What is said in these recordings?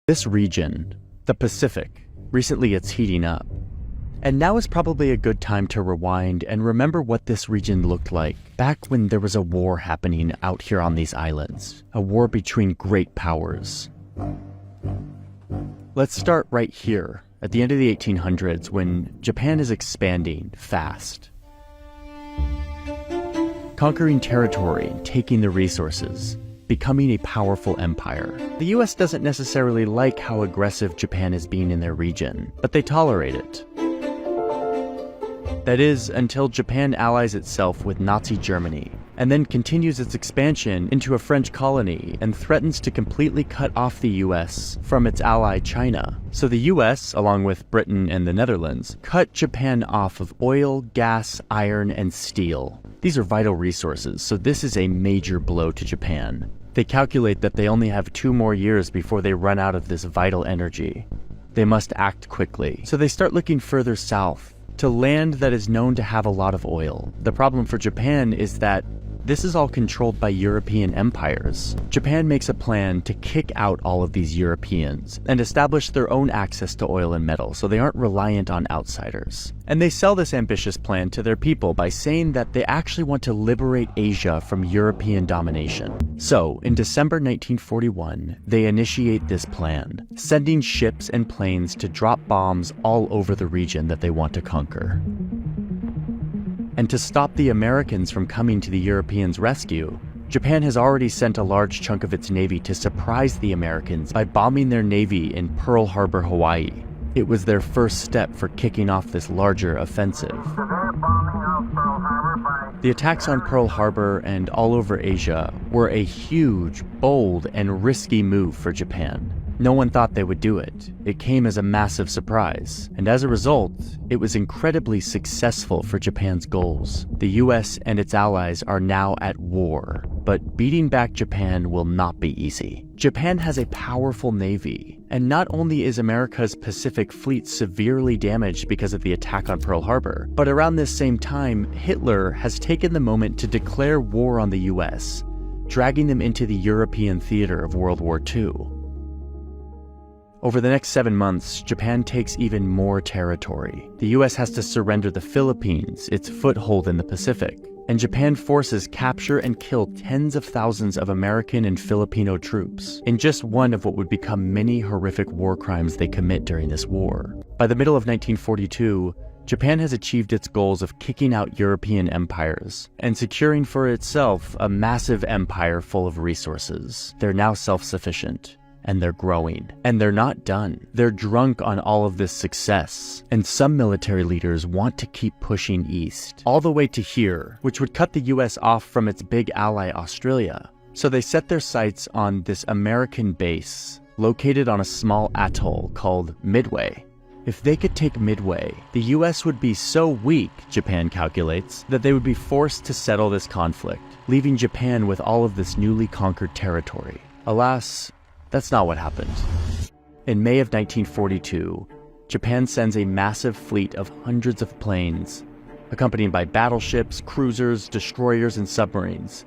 This region, the Pacific, recently it's heating up. And now is probably a good time to rewind and remember what this region looked like back when there was a war happening out here on these islands. A war between great powers. Let's start right here, at the end of the 1800s, when Japan is expanding fast. Conquering territory, taking the resources, becoming a powerful empire. The US doesn't necessarily like how aggressive Japan is being in their region, but they tolerate it. That is, until Japan allies itself with Nazi Germany, and then continues its expansion into a French colony and threatens to completely cut off the US from its ally China. So the US, along with Britain and the Netherlands, cut Japan off of oil, gas, iron, and steel. These are vital resources, so this is a major blow to Japan. They calculate that they only have 2 more years before they run out of this vital energy. They must act quickly, so they start looking further south, to land that is known to have a lot of oil. The problem for Japan is that this is all controlled by European empires. Japan makes a plan to kick out all of these Europeans and establish their own access to oil and metal so they aren't reliant on outsiders. And they sell this ambitious plan to their people by saying that they actually want to liberate Asia from European domination. So, in December 1941, they initiate this plan, sending ships and planes to drop bombs all over the region that they want to conquer. And to stop the Americans from coming to the Europeans' rescue, Japan has already sent a large chunk of its navy to surprise the Americans by bombing their navy in Pearl Harbor, Hawaii. It was their first step for kicking off this larger offensive. The attacks on Pearl Harbor and all over Asia were a huge, bold, and risky move for Japan. No one thought they would do it. It came as a massive surprise, and as a result, it was incredibly successful for Japan's goals. The US and its allies are now at war, but beating back Japan will not be easy. Japan has a powerful navy, and not only is America's Pacific Fleet severely damaged because of the attack on Pearl Harbor, but around this same time, Hitler has taken the moment to declare war on the US, dragging them into the European theater of World War II. Over the next 7 months, Japan takes even more territory. The US has to surrender the Philippines, its foothold in the Pacific, and Japan forces capture and kill tens of thousands of American and Filipino troops in just one of what would become many horrific war crimes they commit during this war. By the middle of 1942, Japan has achieved its goals of kicking out European empires and securing for itself a massive empire full of resources. They're now self-sufficient. And they're growing. And they're not done. They're drunk on all of this success. And some military leaders want to keep pushing east, all the way to here, which would cut the US off from its big ally Australia. So they set their sights on this American base, located on a small atoll called Midway. If they could take Midway, the US would be so weak, Japan calculates, that they would be forced to settle this conflict, leaving Japan with all of this newly conquered territory. Alas, that's not what happened. In May of 1942, Japan sends a massive fleet of hundreds of planes, accompanied by battleships, cruisers, destroyers, and submarines,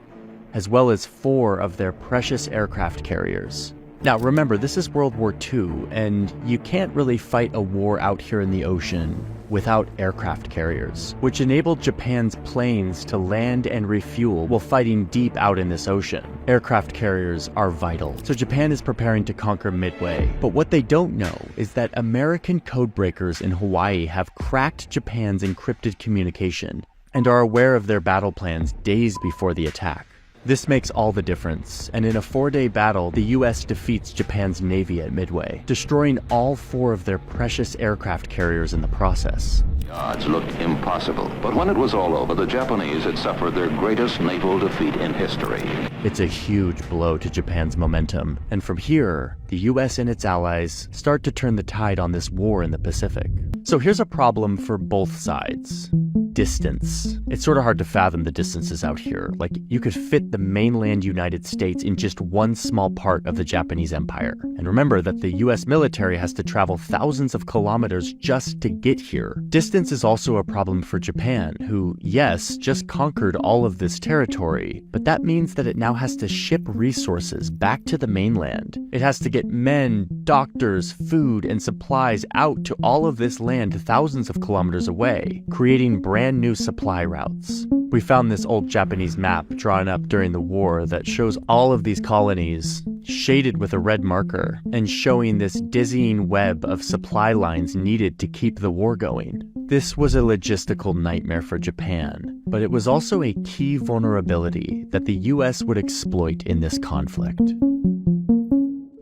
as well as 4 of their precious aircraft carriers. Now remember, this is World War II, and you can't really fight a war out here in the ocean without aircraft carriers, which enabled Japan's planes to land and refuel while fighting deep out in this ocean. Aircraft carriers are vital, so Japan is preparing to conquer Midway. But what they don't know is that American codebreakers in Hawaii have cracked Japan's encrypted communication and are aware of their battle plans days before the attack. This makes all the difference, and in a 4-day battle, the US defeats Japan's navy at Midway, destroying all 4 of their precious aircraft carriers in the process. The odds looked impossible, but when it was all over, the Japanese had suffered their greatest naval defeat in history. It's a huge blow to Japan's momentum, and from here, the US and its allies start to turn the tide on this war in the Pacific. So here's a problem for both sides. distance. It's sort of hard to fathom the distances out here. Like, you could fit the mainland United States in just one small part of the Japanese Empire. And remember that the US military has to travel thousands of kilometers just to get here. Distance is also a problem for Japan, who, yes, just conquered all of this territory, but that means that it now has to ship resources back to the mainland. It has to get men, doctors, food, and supplies out to all of this land thousands of kilometers away, creating brand new supply routes. We found this old Japanese map drawn up during the war that shows all of these colonies shaded with a red marker and showing this dizzying web of supply lines needed to keep the war going. This was a logistical nightmare for Japan, but it was also a key vulnerability that the US would exploit in this conflict.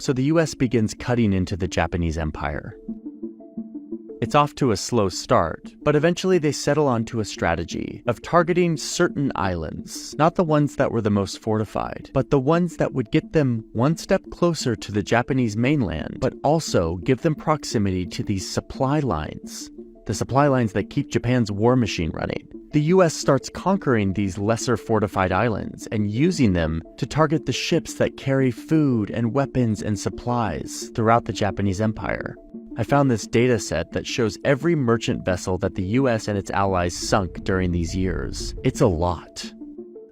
So the US begins cutting into the Japanese Empire. It's off to a slow start, but eventually they settle onto a strategy of targeting certain islands, not the ones that were the most fortified, but the ones that would get them one step closer to the Japanese mainland, but also give them proximity to these supply lines, the supply lines that keep Japan's war machine running. The US starts conquering these lesser fortified islands and using them to target the ships that carry food and weapons and supplies throughout the Japanese Empire. I found this data set that shows every merchant vessel that the US and its allies sunk during these years. It's a lot.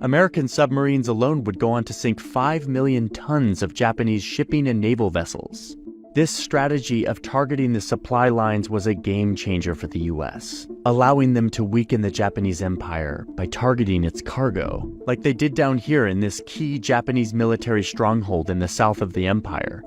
American submarines alone would go on to sink 5 million tons of Japanese shipping and naval vessels. This strategy of targeting the supply lines was a game changer for the US, allowing them to weaken the Japanese Empire by targeting its cargo, like they did down here in this key Japanese military stronghold in the south of the empire.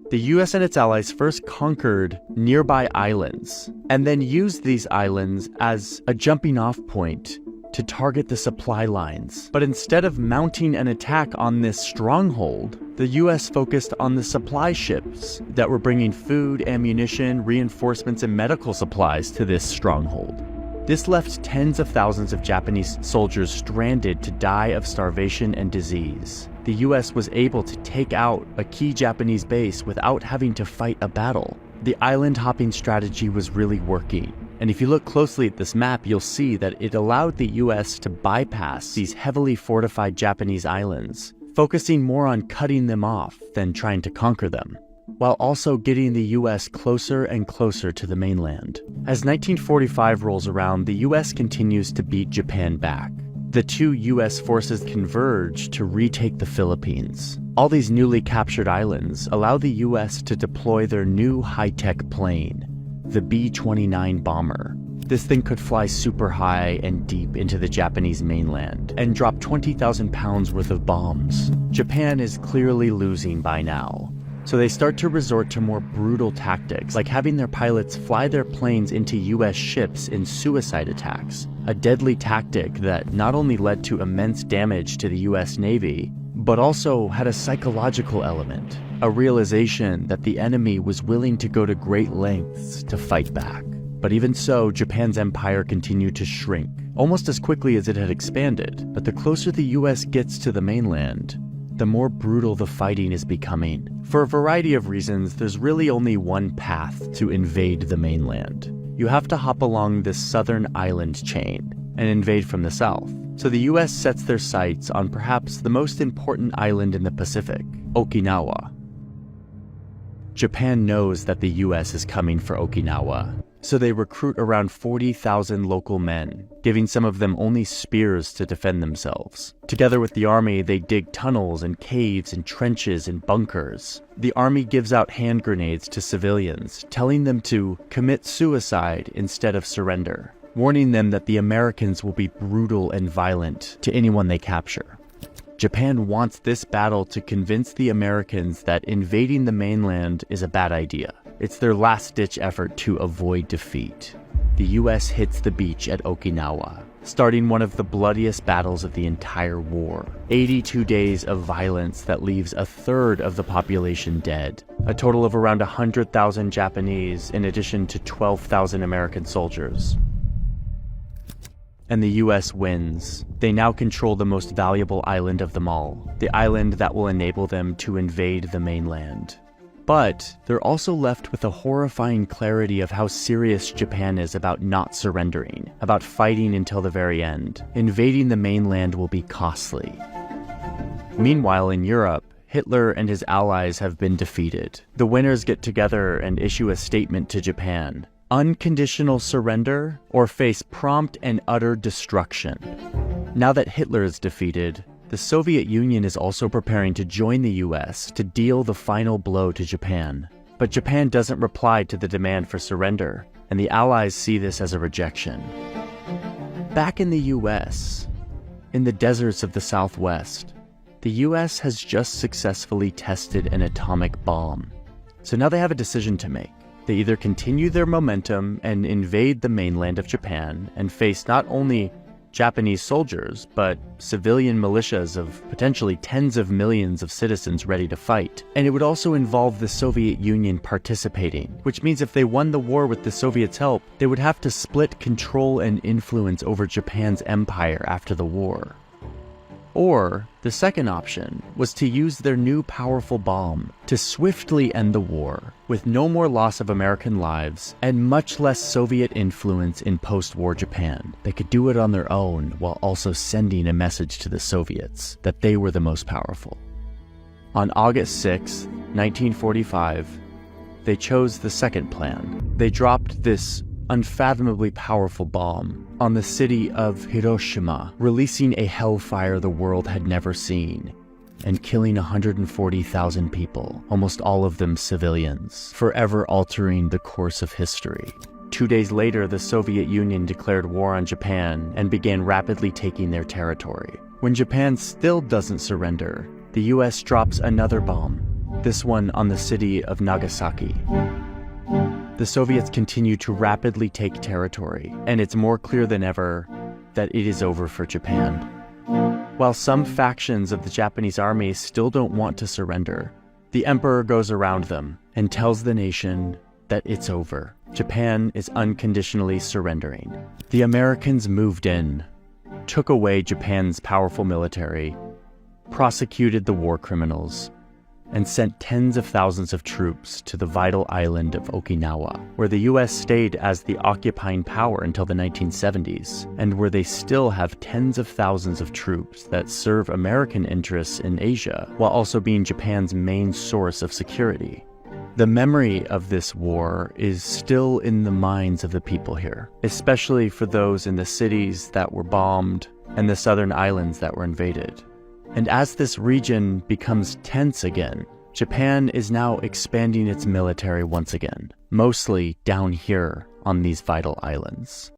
The US and its allies first conquered nearby islands, and then used these islands as a jumping-off point to target the supply lines. But instead of mounting an attack on this stronghold, the US focused on the supply ships that were bringing food, ammunition, reinforcements, and medical supplies to this stronghold. This left tens of thousands of Japanese soldiers stranded to die of starvation and disease. The US was able to take out a key Japanese base without having to fight a battle. The island hopping strategy was really working. And if you look closely at this map, you'll see that it allowed the US to bypass these heavily fortified Japanese islands, focusing more on cutting them off than trying to conquer them, while also getting the US closer and closer to the mainland. As 1945 rolls around, the US continues to beat Japan back. The two US forces converge to retake the Philippines. All these newly captured islands allow the US to deploy their new high-tech plane, the B-29 bomber. This thing could fly super high and deep into the Japanese mainland and drop 20,000 pounds worth of bombs. Japan is clearly losing by now, so they start to resort to more brutal tactics, like having their pilots fly their planes into US ships in suicide attacks, a deadly tactic that not only led to immense damage to the US Navy, but also had a psychological element, a realization that the enemy was willing to go to great lengths to fight back. But even so, Japan's empire continued to shrink, almost as quickly as it had expanded. But the closer the US gets to the mainland, the more brutal the fighting is becoming. For a variety of reasons, there's really only one path to invade the mainland. You have to hop along this southern island chain and invade from the south. So the US sets their sights on perhaps the most important island in the Pacific, Okinawa. Japan knows that the US is coming for Okinawa, so they recruit around 40,000 local men, giving some of them only spears to defend themselves. Together with the army, they dig tunnels and caves and trenches and bunkers. The army gives out hand grenades to civilians, telling them to commit suicide instead of surrender, warning them that the Americans will be brutal and violent to anyone they capture. Japan wants this battle to convince the Americans that invading the mainland is a bad idea. It's their last-ditch effort to avoid defeat. The US hits the beach at Okinawa, starting one of the bloodiest battles of the entire war. 82 days of violence that leaves a third of the population dead, a total of around 100,000 Japanese in addition to 12,000 American soldiers. And the US wins. They now control the most valuable island of them all, the island that will enable them to invade the mainland. But they're also left with a horrifying clarity of how serious Japan is about not surrendering, about fighting until the very end. Invading the mainland will be costly. Meanwhile, in Europe, Hitler and his allies have been defeated. The winners get together and issue a statement to Japan: unconditional surrender or face prompt and utter destruction. Now that Hitler is defeated, the Soviet Union is also preparing to join the US to deal the final blow to Japan. But Japan doesn't reply to the demand for surrender, and the Allies see this as a rejection. Back in the US, in the deserts of the Southwest, the US has just successfully tested an atomic bomb. So now they have a decision to make. They either continue their momentum and invade the mainland of Japan and face not only Japanese soldiers, but civilian militias of potentially tens of millions of citizens ready to fight. And it would also involve the Soviet Union participating, which means if they won the war with the Soviets' help, they would have to split control and influence over Japan's empire after the war. Or, the second option was to use their new powerful bomb to swiftly end the war, with no more loss of American lives and much less Soviet influence in post-war Japan. They could do it on their own while also sending a message to the Soviets that they were the most powerful. On August 6, 1945, they chose the second plan. They dropped this unfathomably powerful bomb on the city of Hiroshima, releasing a hellfire the world had never seen, and killing 140,000 people, almost all of them civilians, forever altering the course of history. 2 days later, the Soviet Union declared war on Japan and began rapidly taking their territory. When Japan still doesn't surrender, the US drops another bomb, this one on the city of Nagasaki. The Soviets continue to rapidly take territory, and it's more clear than ever that it is over for Japan. While some factions of the Japanese army still don't want to surrender, the emperor goes around them and tells the nation that it's over. Japan is unconditionally surrendering. The Americans moved in, took away Japan's powerful military, prosecuted the war criminals, and sent tens of thousands of troops to the vital island of Okinawa, where the US stayed as the occupying power until the 1970s, and where they still have tens of thousands of troops that serve American interests in Asia, while also being Japan's main source of security. The memory of this war is still in the minds of the people here, especially for those in the cities that were bombed and the southern islands that were invaded. And as this region becomes tense again, Japan is now expanding its military once again, mostly down here on these vital islands.